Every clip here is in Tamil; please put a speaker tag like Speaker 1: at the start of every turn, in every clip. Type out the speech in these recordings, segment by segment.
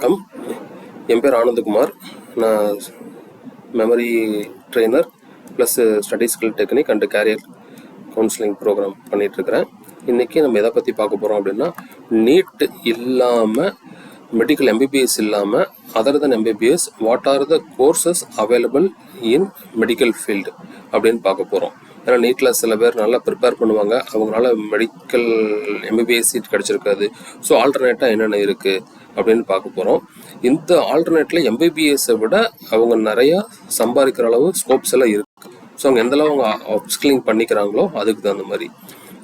Speaker 1: வணக்கம். என் பேர் ஆனந்தகுமார். நான் memory trainer plus study skill technique and career counselling program பண்ணிகிட்ருக்கிறேன். இன்றைக்கி நம்ம எதை பற்றி பார்க்க போகிறோம் அப்படின்னா, நீட் இல்லாமல் மெடிக்கல் எம்பிபிஎஸ் இல்லாமல் other than MBBS what are the courses available in medical field அப்படின்னு பார்க்க போகிறோம். ஏன்னா நீட்டில் சில பேர் நல்லா ப்ரிப்பேர் பண்ணுவாங்க, அவங்களால மெடிக்கல் எம்பிபிஎஸ் சீட் கிடச்சிருக்காது. ஸோ ஆல்டர்னேட்டாக என்னென்ன இருக்குது அப்படின்னு பார்க்க போகிறோம். இந்த ஆல்டர்னேட்டில் எம்பிபிஎஸை விட அவங்க நிறையா சம்பாதிக்கிற அளவு ஸ்கோப்ஸ் எல்லாம் இருக்குது. ஸோ அவங்க எந்தளவு அவங்க அப்ஸ்கில்லிங் பண்ணிக்கிறாங்களோ அதுக்கு தகுந்த மாதிரி.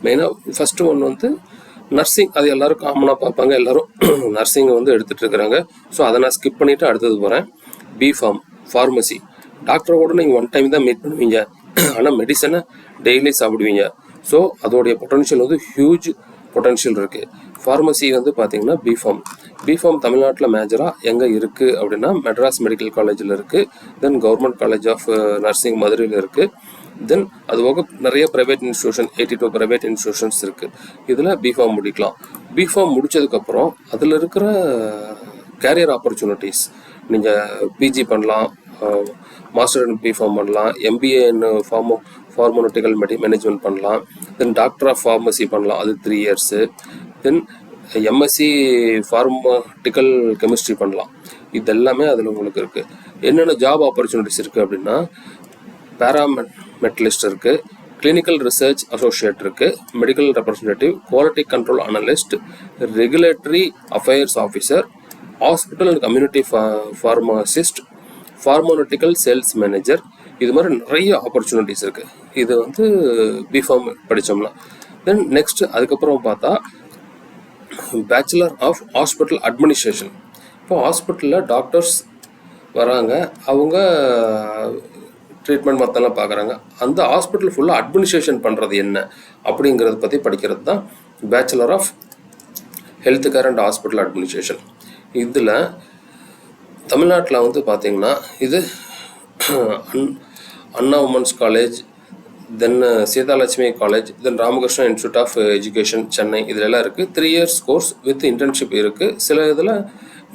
Speaker 1: மெயினாக ஃபஸ்ட்டு ஒன்று வந்து நர்சிங். அது எல்லோரும் காமனாக பார்ப்பாங்க, எல்லோரும் நர்சிங்கை வந்து எடுத்துகிட்டு இருக்கிறாங்க. ஸோ அதை நான் ஸ்கிப் பண்ணிவிட்டு அடுத்தது போகிறேன். B pharm, pharmacy. டாக்டரை கூட நீங்கள் ஒன் டைம் தான் மீட் பண்ணுவீங்க, ஆனால் மெடிசனை டெய்லி சாப்பிடுவீங்க. ஸோ அதோடைய பொட்டன்ஷியல் வந்து ஹியூஜ் பொட்டன்ஷியல் இருக்குது. ஃபார்மசி வந்து பார்த்தீங்கன்னா பிஃபார்ம் தமிழ்நாட்டில் மேஜராக எங்கே இருக்குது அப்படின்னா மெட்ராஸ் மெடிக்கல் காலேஜில் இருக்குது. Then government college of nursing மதுரையில் இருக்குது. தென் அது போக நிறைய ப்ரைவேட் இன்ஸ்டியூஷன் 82 ப்ரைவேட் இன்ஸ்டியூஷன்ஸ் இருக்குது. இதில் பிஃபார்ம் முடிக்கலாம். பிஃபார்ம் முடித்ததுக்கப்புறம் அதில் இருக்கிற கேரியர் ஆப்பர்ச்சுனிட்டிஸ், நீங்கள் பிஜி பண்ணலாம், மாஸ்டர் இன் பிஃபார்ம் பண்ணலாம், எம்பிஏ இன் ஃபார்மனூட்டிக்கல் மேனேஜ்மெண்ட் பண்ணலாம், தென் டாக்டர் ஆஃப் ஃபார்மசி பண்ணலாம், அது 3 years. தென் எம்எஸ்சி ஃபார்மட்டிக்கல் கெமிஸ்ட்ரி பண்ணலாம். இது எல்லாமே அதில் உங்களுக்கு இருக்குது. என்னென்ன ஜாப் ஆப்பர்ச்சுனிட்டிஸ் இருக்குது அப்படின்னா, பேராமெட்டலிஸ்ட் இருக்குது, கிளினிக்கல் ரிசர்ச் அசோசியேட் இருக்குது, medical representative, quality control analyst, regulatory affairs officer, hospital and community pharmacist, pharmaceutical sales manager. இது மாதிரி நிறைய ஆப்பர்ச்சுனிட்டிஸ் இருக்குது. இது வந்து பிஃபார்ம் படித்தோம்னா. தென் நெக்ஸ்ட் அதுக்கப்புறம் பார்த்தா பேச்சுலர் ஆஃப் ஹாஸ்பிட்டல் அட்மினிஸ்ட்ரேஷன். இப்போ ஹாஸ்பிட்டலில் டாக்டர்ஸ் வராங்க, அவங்க ட்ரீட்மெண்ட் மற்றெல்லாம் பார்க்குறாங்க. அந்த ஹாஸ்பிட்டல் ஃபுல்லாக அட்மினிஸ்ட்ரேஷன் பண்ணுறது என்ன அப்படிங்கிறத பற்றி படிக்கிறது தான் bachelor of health care and hospital administration. இதில் தமிழ்நாட்டில் வந்து பார்த்திங்கன்னா இது Anna women's college, then Seethalakshmi college, then Ramakrishna institute of education Chennai, இதிலெல்லாம் இருக்குது. 3 years கோர்ஸ் வித் இன்டர்ன்ஷிப் இருக்குது. சில இதில்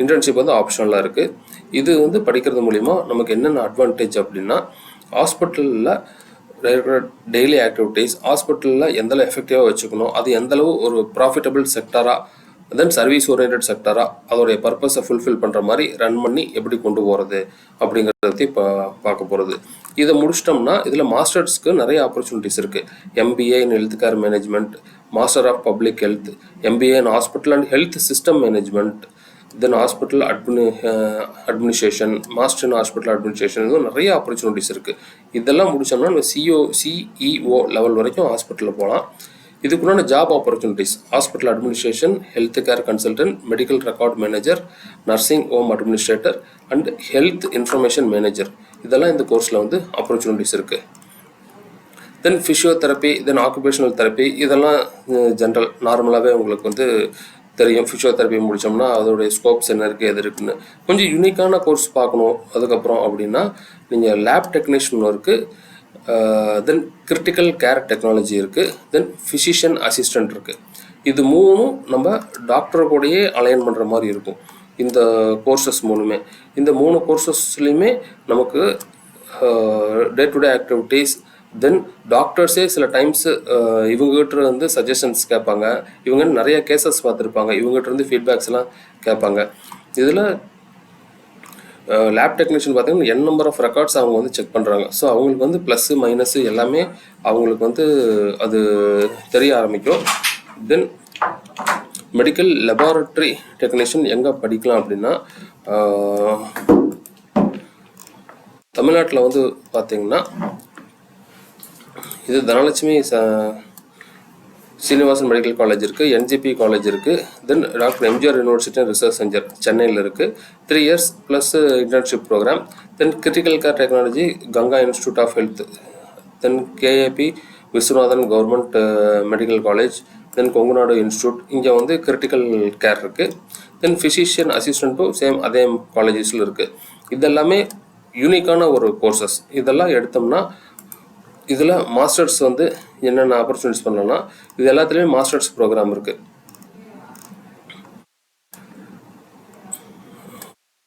Speaker 1: இன்டர்ன்ஷிப் வந்து ஆப்ஷனலாக இருக்குது. இது வந்து படிக்கிறது மூலிமா நமக்கு என்னென்ன அட்வான்டேஜ் அப்படின்னா, ஹாஸ்பிட்டலில் டெய்லி ஆக்டிவிட்டீஸ், ஹாஸ்பிட்டலில் எந்தளவு எஃபெக்டிவாக வச்சுக்கணும், அது எந்தளவு ஒரு ப்ராஃபிட்டபிள் செக்டராக, தென் சர்வீஸ் ஓரியன்ட் செக்டராக அதோடைய பர்பஸை ஃபுல்ஃபில் பண்ணுற மாதிரி ரன் பண்ணி எப்படி கொண்டு போகிறது அப்படிங்கிறத இப்போ பார்க்க போகிறது. இதை முடிச்சிட்டோம்னா இதில் மாஸ்டர்ஸ்க்கு நிறைய ஆப்பர்ச்சுனிட்டிஸ் இருக்குது. MBA in health care management, master of public health, MBA in hospital and health system management, then hospital administration, master in hospital administration. இதுவும் நிறைய ஆப்பர்ச்சுனிட்டிஸ் இருக்குது. இதெல்லாம் முடித்தோம்னா நம்ம சிஇஓ லெவல் வரைக்கும் ஹாஸ்பிட்டலில் போகலாம். இதுக்குள்ளான job opportunities: hospital administration, health care consultant, medical record manager, nursing home administrator and health information manager. இதெல்லாம் இந்த கோர்ஸில் வந்து ஆப்பர்ச்சுனிட்டிஸ் இருக்குது. Then physiotherapy, then occupational therapy, இதெல்லாம் ஜென்ரல் நார்மலாகவே உங்களுக்கு வந்து தெரியும். ஃபிசியோதெரப்பி முடித்தோம்னா அதோடைய ஸ்கோப்ஸ் என்ன இருக்குது, எது இருக்குன்னு. கொஞ்சம் யூனிக்கான கோர்ஸ் பார்க்கணும் அதுக்கப்புறம் அப்படின்னா நீங்கள் லேப் டெக்னீஷியன் இருக்குது, தென் கிரிட்டிக்கல் கேர் டெக்னாலஜி இருக்குது, தென் ஃபிசிஷியன் அசிஸ்டண்ட் இருக்குது. இது மூணும் நம்ம டாக்டர் கூடயே அலைன் பண்ணுற மாதிரி இருக்கும் இந்த கோர்சஸ் மூணுமே. இந்த 3 கோர்சஸ்லையுமே நமக்கு டே டு டே ஆக்டிவிட்டீஸ், தென் டாக்டர்ஸே சில டைம்ஸ் இவங்ககிட்ட வந்து சஜஷன்ஸ் கேட்பாங்க, இவங்க நிறைய கேசஸ் பார்த்துருப்பாங்க, இவங்ககிட்ட இருந்து ஃபீட்பேக்ஸ்லாம் கேட்பாங்க. இதில் லேப் டெக்னீஷியன் பார்த்தீங்கன்னா நம்பர் ஆஃப் ரெக்கார்ட்ஸ் அவங்க வந்து செக் பண்ணுறாங்க. ஸோ அவங்களுக்கு வந்து ப்ளஸ்ஸு மைனஸு எல்லாமே அவங்களுக்கு வந்து அது தெரிய ஆரம்பிக்கும். தென் மெடிக்கல் லெபார்ட்ரி டெக்னீஷியன் எங்கே படிக்கலாம் அப்படின்னா, தமிழ்நாட்டில் வந்து பார்த்திங்கன்னா இது தனலட்சுமி சீனிவாசன் மெடிக்கல் காலேஜ் இருக்குது, என்ஜிபி காலேஜ் இருக்குது, then doctor MGR university research centre சென்னையில் இருக்குது. 3 years plus internship program. Then critical care technology Ganga institute of health, then KAP Viswanathan government medical college, then Kongunadu institute, இங்கே வந்து கிரிட்டிக்கல் கேர் இருக்குது. தென் ஃபிசிஷியன் அசிஸ்டண்ட்டும் சேம் அதே காலேஜஸில் இருக்குது. இதெல்லாமே யூனிக்கான ஒரு கோர்சஸ். இதெல்லாம் எடுத்தோம்னா இதில் மாஸ்டர்ஸ் வந்து என்னென்ன ஆப்பர்ச்சுனிட்டிஸ் பண்ணலாம்னா, இது எல்லாத்துலேயுமே மாஸ்டர்ஸ் ப்ரோக்ராம் இருக்குது.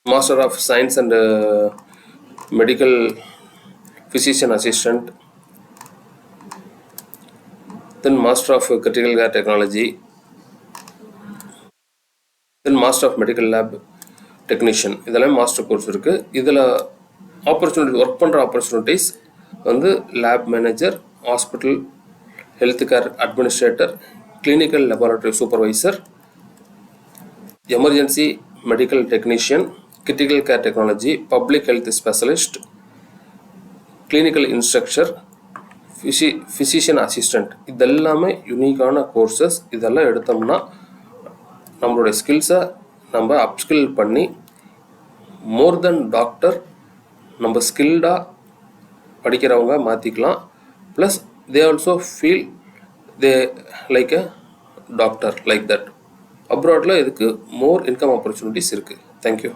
Speaker 1: Master of Science and Medical Physician Assistant, then Master of Critical Care Technology, then Master of Medical Lab Technician. இதெல்லாம் மாஸ்டர் கோர்ஸ் இருக்குது. இதில் ஆப்பர்ச்சுனிட்டி ஒர்க் பண்ணுற ஆப்பர்ச்சுனிட்டிஸ் வந்து lab manager, hospital health care administrator, clinical laboratory supervisor, emergency medical technician, critical care technology, public health specialist, clinical instructor, physician assistant. இதெல்லாமே யூனிக்கான கோர்சஸ். இதெல்லாம் எடுத்தோம்னா நம்மளுடைய ஸ்கில்ஸை நம்ம அப்ஸ்கில் பண்ணி மோர் தென் டாக்டர் நம்ம ஸ்கில்டாக படிக்கிறவங்க மாற்றிக்கலாம். Plus they also feel they like a doctor like that. அப்ராடில் இதுக்கு மோர் இன்கம் ஆப்பர்ச்சுனிட்டிஸ் இருக்குது. தேங்க்யூ.